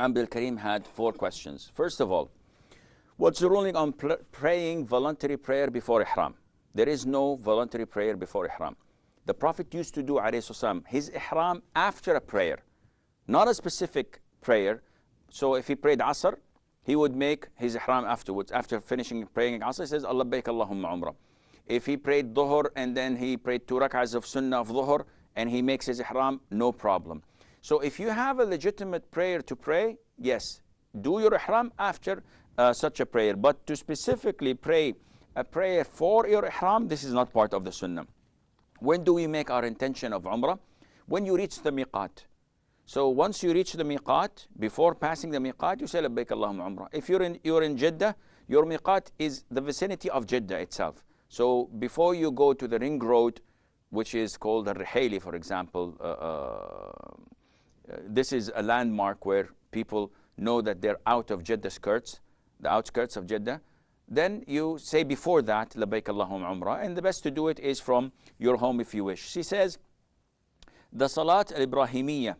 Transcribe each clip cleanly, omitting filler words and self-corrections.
Abdul Karim had 4 questions. First of all, what's the ruling on praying voluntary prayer before Ihram? There is no voluntary prayer before Ihram. The Prophet used to do, alayhi salam, his Ihram after a prayer, not a specific prayer. So if he prayed Asr, he would make his Ihram afterwards. After finishing praying Asr, he says, Allah baik Allahumma umrah. If he prayed Dhuhr and then he prayed 2 rak'ahs of Sunnah of Dhuhr and he makes his Ihram, no problem. So if you have a legitimate prayer to pray, yes, do your Ihram after such a prayer. But to specifically pray a prayer for your Ihram, this is not part of the Sunnah. When do we make our intention of Umrah? When you reach the miqat. So once you reach the miqat, before passing the miqat, you say labbaik Allahumma Umrah. If you're in Jeddah, your miqat is the vicinity of Jeddah itself. So before you go to the ring road, which is called the Rihaili, for example, this is a landmark where people know that they're out of Jeddah skirts, the outskirts of Jeddah. Then you say before that, labbaik Allahumma Umrah, and the best to do it is from your home if you wish. She says, the Salat al-Ibrahimiyya,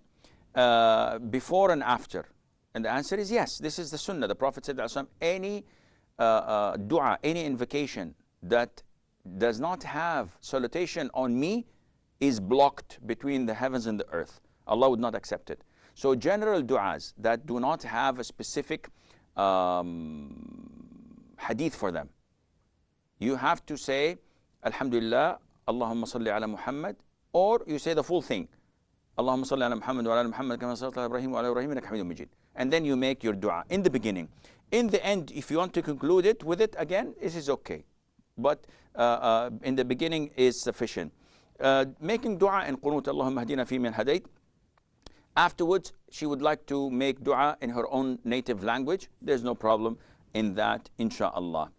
before and after. And the answer is yes, this is the Sunnah. The Prophet said, any dua, any invocation that does not have salutation on me is blocked between the heavens and the earth. Allah would not accept it. So general du'as that do not have a specific hadith for them, you have to say, Alhamdulillah, Allahumma salli ala Muhammad, or you say the full thing. Allahumma salli ala Muhammad wa ala Muhammad kama sallaita ala Ibrahim wa ala Ibrahim innaka Hamidum Majid. And then you make your dua in the beginning. In the end, if you want to conclude it with it again, this is okay. But in the beginning is sufficient. Making dua in qunut, Allahumma hadina fi man hadayt. Afterwards, she would like to make dua in her own native language. There's no problem in that, inshaAllah.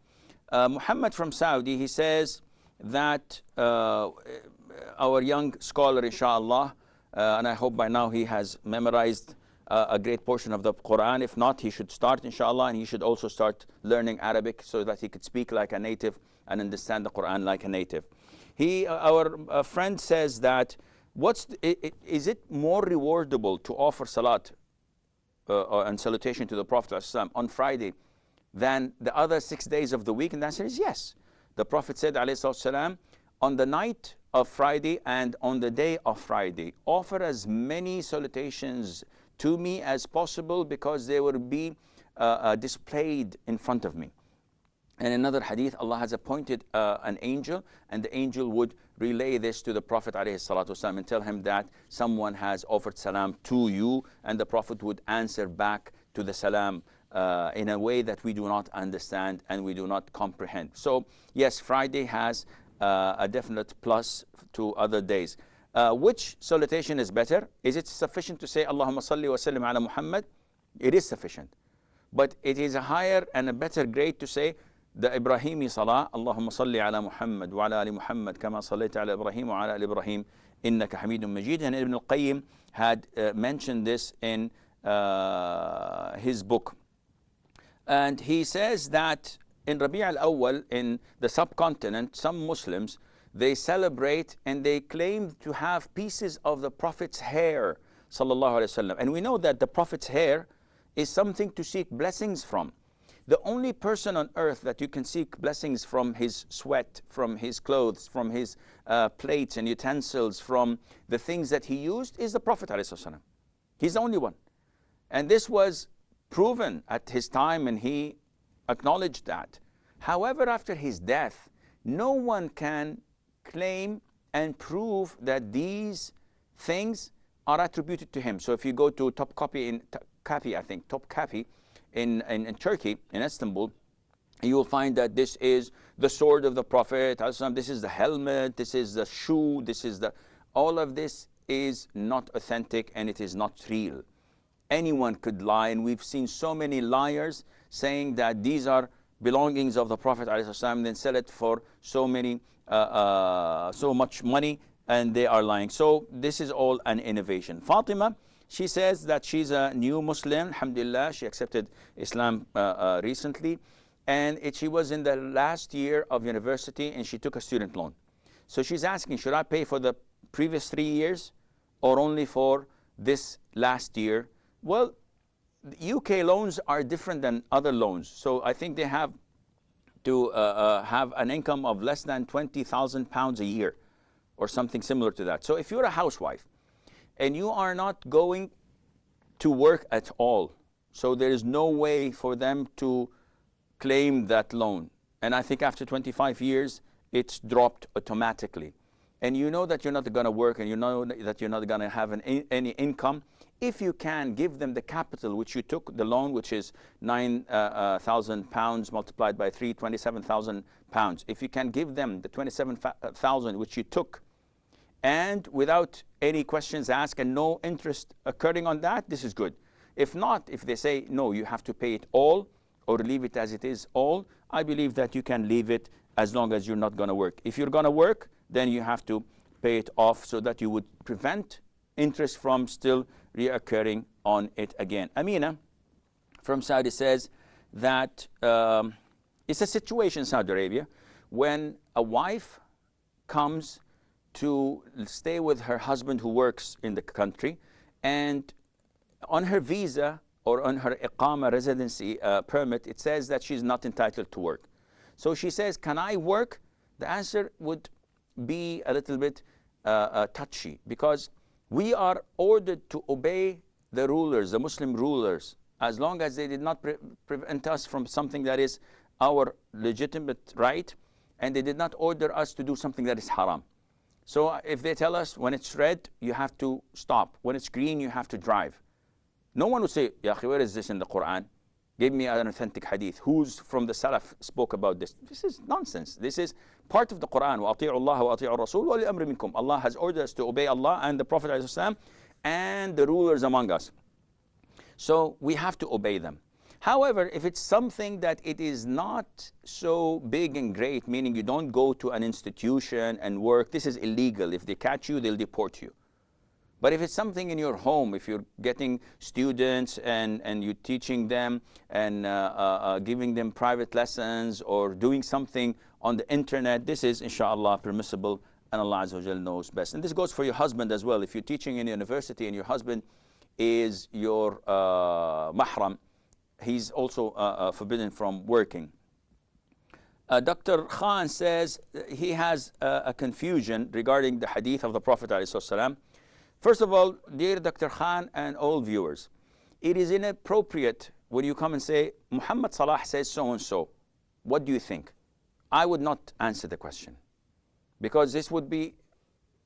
Muhammad from Saudi, he says that our young scholar, inshaAllah, and I hope by now he has memorized a great portion of the Quran. If not, he should start, inshaAllah, and he should also start learning Arabic so that he could speak like a native and understand the Quran like a native. Our friend says that, is it more rewardable to offer salat and salutation to the Prophet ﷺ on Friday than the other 6 days of the week? And the answer is yes. The Prophet said, ﷺ, on the night of Friday and on the day of Friday, offer as many salutations to me as possible because they will be displayed in front of me. In another hadith, Allah has appointed an angel, and the angel would relay this to the Prophet ﷺ and tell him that someone has offered salam to you, and the Prophet would answer back to the salam in a way that we do not understand and we do not comprehend. So yes, Friday has a definite plus to other days. Which salutation is better? Is it sufficient to say Allahumma salli wa sallim ala Muhammad? It is sufficient. But it is a higher and a better grade to say the Ibrahimi Salah, Allahumma salli ala Muhammad wa ala ali Muhammad kama sallaita ala Ibrahim wa ala ali Ibrahim innaka Hamidum Majid. And Ibn al-Qayyim had mentioned this in his book. And he says that in Rabi' al-Awwal, in the subcontinent, some Muslims, they celebrate and they claim to have pieces of the Prophet's hair, sallallahu alaihi wasallam. And we know that the Prophet's hair is something to seek blessings from. The only person on earth that you can seek blessings from his sweat, from his clothes, from his plates and utensils, from the things that he used is the Prophet ﷺ. He's the only one. And this was proven at his time and he acknowledged that. However, after his death, no one can claim and prove that these things are attributed to him. So if you go to Topkapi in Turkey, in Istanbul, you will find that this is the sword of the Prophet, this is the helmet, this is the shoe, this is the... All of this is not authentic and it is not real. Anyone could lie, and we've seen so many liars saying that these are belongings of the Prophet ﷺ, then sell it for so much money, and they are lying. So this is all an innovation. Fatima, she says that she's a new Muslim, alhamdulillah, she accepted Islam recently, and she was in the last year of university and she took a student loan. So she's asking, should I pay for the previous 3 years or only for this last year? Well, UK loans are different than other loans. So I think they have to have an income of less than £20,000 a year or something similar to that. So if you're a housewife and you are not going to work at all, so there is no way for them to claim that loan. And I think after 25 years, it's dropped automatically. And you know that you're not going to work, and you know that you're not going to have any income. If you can give them the capital which you took, the loan, which is £9,000 multiplied by 3, £27,000. If you can give them the 27,000 which you took, and without any questions asked and no interest occurring on that, this is good. If not, if they say, no, you have to pay it all or leave it as it is all, I believe that you can leave it as long as you're not going to work. If you're going to work, then you have to pay it off so that you would prevent interest from still reoccurring on it again. Amina from Saudi says that it's a situation in Saudi Arabia when a wife comes to stay with her husband who works in the country, and on her visa or on her iqama residency permit, it says that she's not entitled to work. So she says, can I work? The answer would be a little bit touchy, because we are ordered to obey the rulers, the Muslim rulers, as long as they did not prevent us from something that is our legitimate right, and they did not order us to do something that is haram. So if they tell us when it's red, you have to stop. When it's green, you have to drive. No one would say, Ya akhi, where is this in the Quran? Give me an authentic hadith. Who's from the Salaf spoke about this? This is nonsense. This is part of the Quran. وَأَطِيعُوا اللَّهَ وَأَطِيعُوا الرَّسُولَ وَلِأَمْرِ مِنْكُمْ. Allah has ordered us to obey Allah and the Prophet ﷺ and the rulers among us. So we have to obey them. However, if it's something that it is not so big and great, meaning you don't go to an institution and work, this is illegal. If they catch you, they'll deport you. But if it's something in your home, if you're getting students and you're teaching them and giving them private lessons or doing something on the internet, this is, inshallah, permissible, and Allah Azza wa Jal knows best. And this goes for your husband as well. If you're teaching in a university and your husband is your mahram, he's also forbidden from working. Dr. Khan says he has a confusion regarding the hadith of the Prophet ﷺ. First of all, dear Dr. Khan and all viewers, it is inappropriate when you come and say, Muhammad Salah says so and so. What do you think? I would not answer the question, because this would be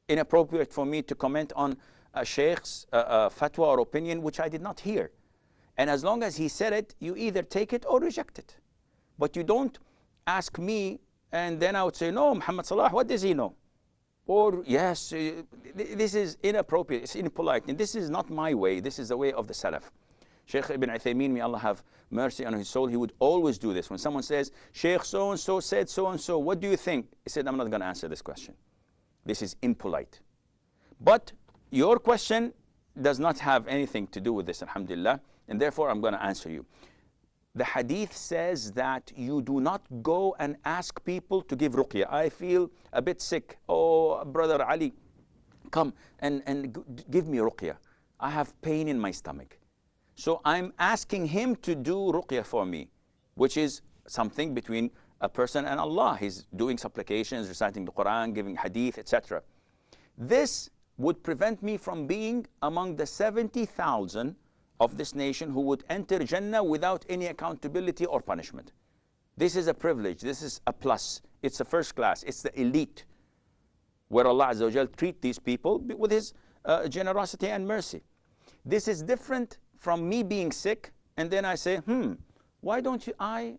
inappropriate for me to comment on a sheikh's fatwa or opinion which I did not hear. And as long as he said it, you either take it or reject it. But you don't ask me, and then I would say, no, Muhammad Salah, what does he know? Or, yes, this is inappropriate, it's impolite. And this is not my way, this is the way of the Salaf. Shaykh Ibn Uthaymeen, may Allah have mercy on his soul, he would always do this. When someone says, Shaykh so-and-so said so-and-so, what do you think? He said, I'm not going to answer this question. This is impolite. But your question does not have anything to do with this, alhamdulillah, and therefore I'm going to answer you. The hadith says that you do not go and ask people to give ruqyah. I feel a bit sick. Oh, Brother Ali, come and give me ruqyah. I have pain in my stomach. So I'm asking him to do ruqyah for me, which is something between a person and Allah. He's doing supplications, reciting the Quran, giving hadith, etc. This would prevent me from being among the 70,000 of this nation who would enter Jannah without any accountability or punishment. This is a privilege. This is a plus. It's a first class. It's the elite, where Allah Azza wa Jal treat these people with His generosity and mercy. This is different from me being sick and then I say, why don't I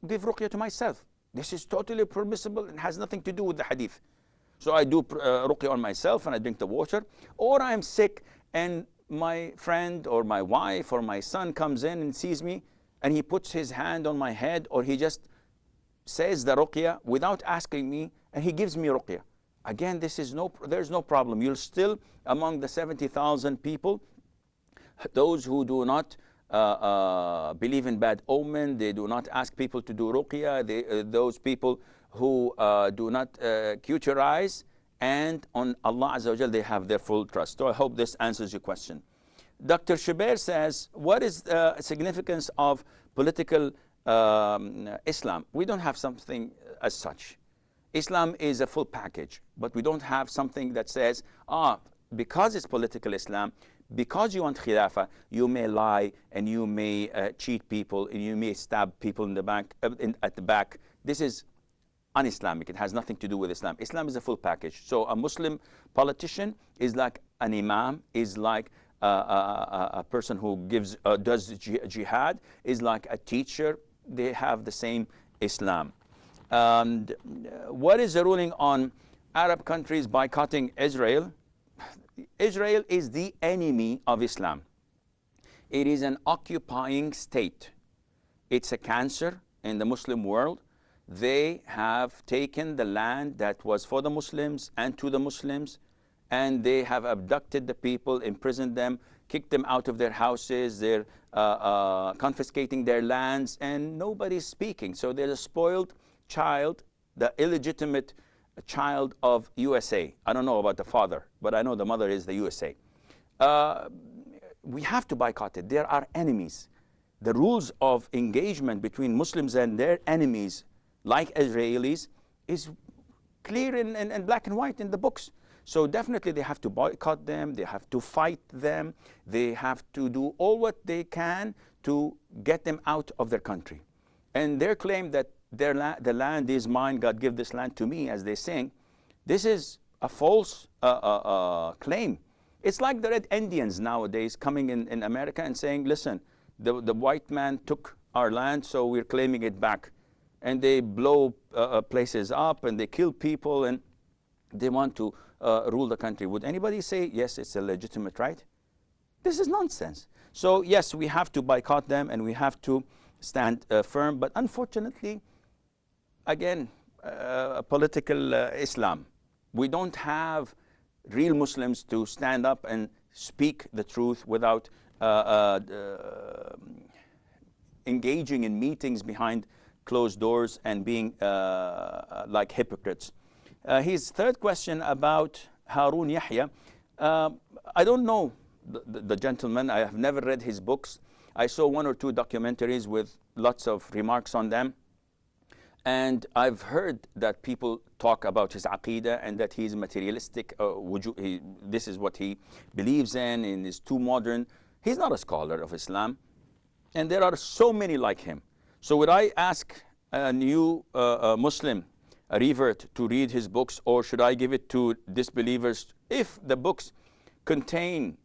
give ruqyah to myself? This is totally permissible and has nothing to do with the hadith. So I do ruqyah on myself and I drink the water. Or I'm sick and my friend or my wife or my son comes in and sees me and he puts his hand on my head, or he just says the ruqyah without asking me and he gives me ruqyah. Again, there's no problem. You're still among the 70,000 people, those who do not believe in bad omen, they do not ask people to do ruqyah, those people who do not cauterize, and on Allah Azza wa Jal they have their full trust. So I hope this answers your question. Dr. Shubair says, what is the significance of political Islam? We don't have something as such. Islam is a full package, but we don't have something that says, because it's political Islam, because you want khilafah, you may lie and you may cheat people and you may stab people in the back, at the back. This is un-Islamic. It has nothing to do with Islam. Islam is a full package. So a Muslim politician is like an imam, is like a person who does jihad, is like a teacher. They have the same Islam. And what is the ruling on Arab countries boycotting Israel? Israel is the enemy of Islam. It is an occupying state. It's a cancer in the Muslim world. They have taken the land that was for the Muslims and to the Muslims, and they have abducted the people, imprisoned them, kicked them out of their houses, they're confiscating their lands, and nobody's speaking. So there's a spoiled child, the illegitimate child of USA. I don't know about the father, but I know the mother is the USA. We have to boycott it. There are enemies. The rules of engagement between Muslims and their enemies, like Israelis, is clear and black and white in the books. So definitely they have to boycott them, they have to fight them, they have to do all what they can to get them out of their country. And their claim that the land is mine, God give this land to me, as they sing, this is a false claim. It's like the Red Indians nowadays coming in America and saying, listen, the white man took our land, so we're claiming it back. And they blow places up and they kill people and they want to rule the country. Would anybody say, yes, it's a legitimate right? This is nonsense. So yes, we have to boycott them and we have to stand firm. But unfortunately, again, political Islam. We don't have real Muslims to stand up and speak the truth without engaging in meetings behind closed doors and being like hypocrites. His third question about Harun Yahya. I don't know the gentleman. I have never read his books. I saw one or two documentaries with lots of remarks on them. And I've heard that people talk about his aqidah and that he's materialistic. This is what he believes in and is too modern. He's not a scholar of Islam. And there are so many like him. So would I ask a new Muslim, a revert, to read his books, or should I give it to disbelievers if the books contain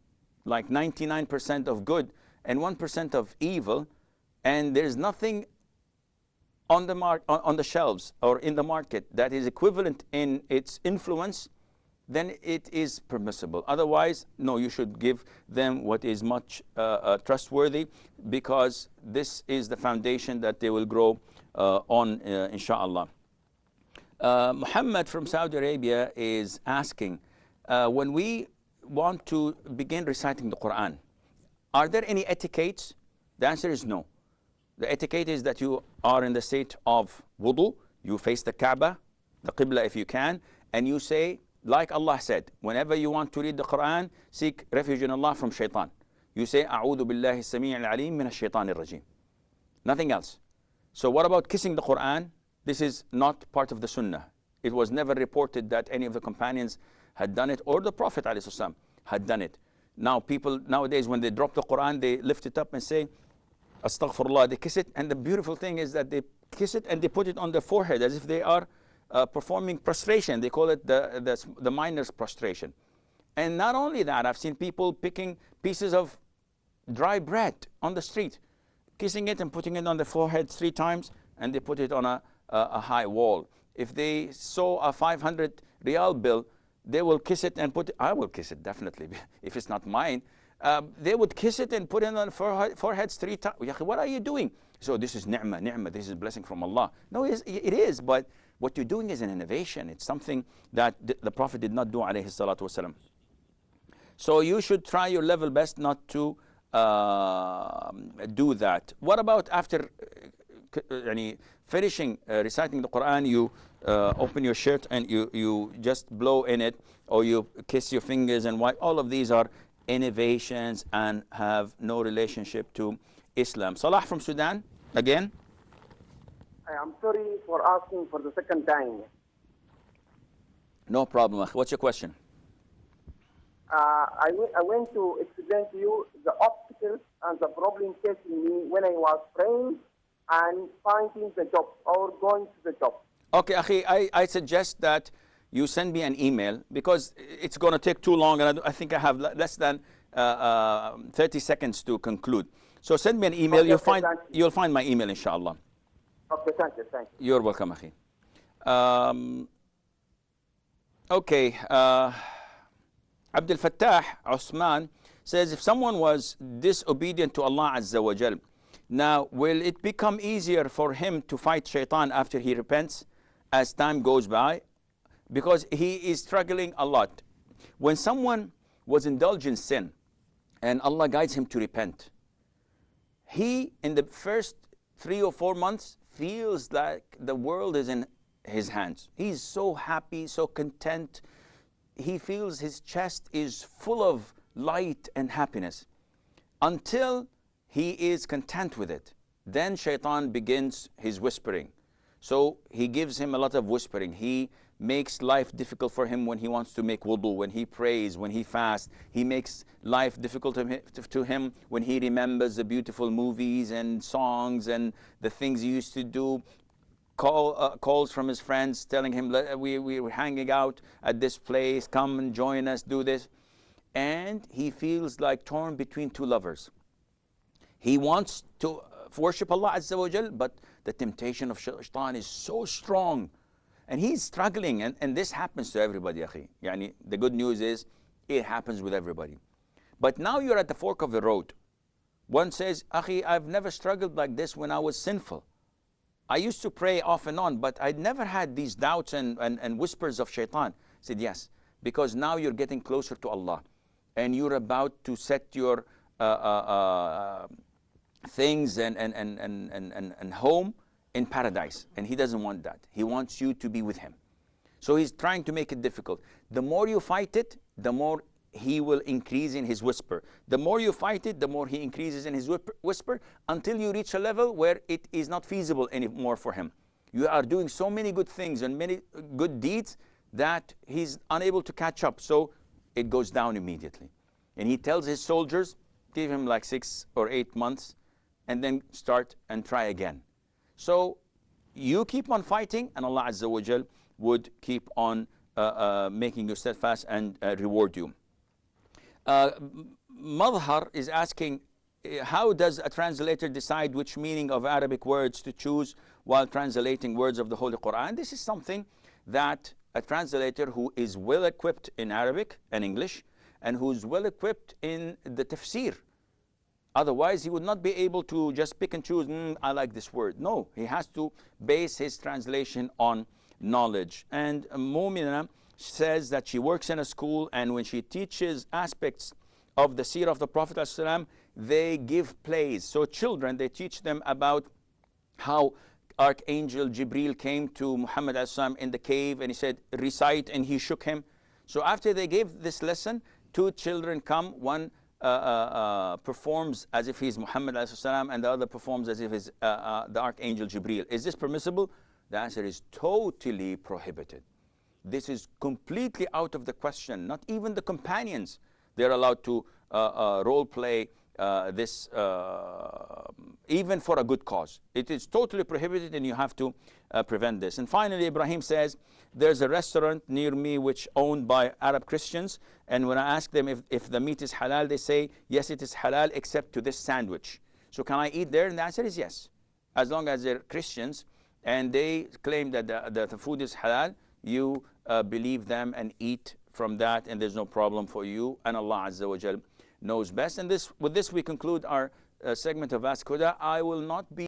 like 99% of good and 1% of evil, and there's nothing on the shelves or in the market that is equivalent in its influence, then it is permissible. Otherwise, no, you should give them what is much trustworthy, because this is the foundation that they will grow on, inshallah. Muhammad from Saudi Arabia is asking, when we want to begin reciting the Quran, are there any etiquettes? The answer is no. The etiquette is that you are in the state of wudu, you face the Kaaba, the Qibla if you can, and you say, like Allah said, whenever you want to read the Quran, seek refuge in Allah from shaitan. You say, أعوذ بالله السميع العليم من الشيطان الرجيم. Nothing else. So what about kissing the Quran? This is not part of the Sunnah. It was never reported that any of the companions had done it, or the Prophet ﷺ had done it. Now people nowadays, when they drop the Quran, they lift it up and say, Astaghfirullah, they kiss it. And the beautiful thing is that they kiss it and they put it on their forehead as if they are performing prostration. They call it the miner's prostration. And not only that, I've seen people picking pieces of dry bread on the street, kissing it and putting it on their forehead 3 times, and they put it on a high wall. If they saw a 500 riyal bill, they will kiss it and put it. I will kiss it, definitely, if it's not mine. They would kiss it and put it on foreheads 3 times. What are you doing? So this is ni'mah, this is blessing from Allah. No, it is, but what you're doing is an innovation. It's something that the Prophet did not do, alayhi salatu wasalam. So you should try your level best not to do that. What about after finishing reciting the Quran, you open your shirt and you just blow in it, or you kiss your fingers and wipe? All of these are innovations and have no relationship to Islam. Salah from Sudan, again. I'm sorry for asking for the second time. No problem. What's your question? I went to explain to you the obstacles and the problem facing me when I was praying and finding the job or going to the job. Okay, Akhi, I suggest that you send me an email because it's going to take too long, and I think I have less than 30 seconds to conclude. So send me an email. Okay, you'll find my email, inshallah. Okay, thank you. You're welcome, Akhi. Okay, Abdul Fattah Osman says, if someone was disobedient to Allah Azza wa Jal, now will it become easier for him to fight shaitan after he repents as time goes by? Because he is struggling a lot. When someone was indulging in sin and Allah guides him to repent, he, in the first 3 or 4 months, feels like the world is in his hands. He's so happy, so content. He feels his chest is full of light and happiness until he is content with it. Then shaitan begins his whispering. So he gives him a lot of whispering. He makes life difficult for him when he wants to make wudu, when he prays, when he fasts. He makes life difficult to him when he remembers the beautiful movies and songs and the things he used to do. Calls from his friends telling him, we were hanging out at this place, come and join us, do this. And he feels like torn between two lovers. He wants to worship Allah Azza wa Jal, but the temptation of shaitan is so strong. And he's struggling, and this happens to everybody, akhi. Yani, the good news is, it happens with everybody. But now you're at the fork of the road. One says, akhi, I've never struggled like this when I was sinful. I used to pray off and on, but I'd never had these doubts and whispers of shaitan. I said, yes, because now you're getting closer to Allah, and you're about to set your things and home in paradise, and he doesn't want that. He wants you to be with him. So he's trying to make it difficult. The more you fight it, the more he will increase in his whisper. The more you fight it, the more he increases in his whisper, until you reach a level where it is not feasible anymore for him. You are doing so many good things and many good deeds that he's unable to catch up. So it goes down immediately. And he tells his soldiers, give him like 6 or 8 months, and then start and try again. So you keep on fighting, and Allah Azza wa Jal would keep on making you steadfast and reward you. Madhar is asking, how does a translator decide which meaning of Arabic words to choose while translating words of the Holy Quran? This is something that a translator who is well equipped in Arabic and English, and who's well equipped in the tafsir. Otherwise, he would not be able to just pick and choose, I like this word. No, he has to base his translation on knowledge. And Mu'mina says that she works in a school, and when she teaches aspects of the seerah of the Prophet ﷺ, they give plays. So children, they teach them about how Archangel Jibril came to Muhammad ﷺ in the cave, and he said, recite, and he shook him. So after they gave this lesson, 2 children come, one performs as if he's Muhammad ﷺ, and the other performs as if he's the Archangel Jibril. Is this permissible? The answer is totally prohibited. This is completely out of the question. Not even the companions, they're allowed to role play this, even for a good cause. It is totally prohibited, and you have to prevent this. And finally, Ibrahim says, there's a restaurant near me which owned by Arab Christians, and when I ask them if the meat is halal, they say, yes, it is halal, except to this sandwich. So can I eat there? And the answer is yes. As long as they're Christians, and they claim that the food is halal, you believe them and eat from that, and there's no problem for you, and Allah Azza wa Jal knows best. And with this we conclude our segment of Ask Huda. I will not be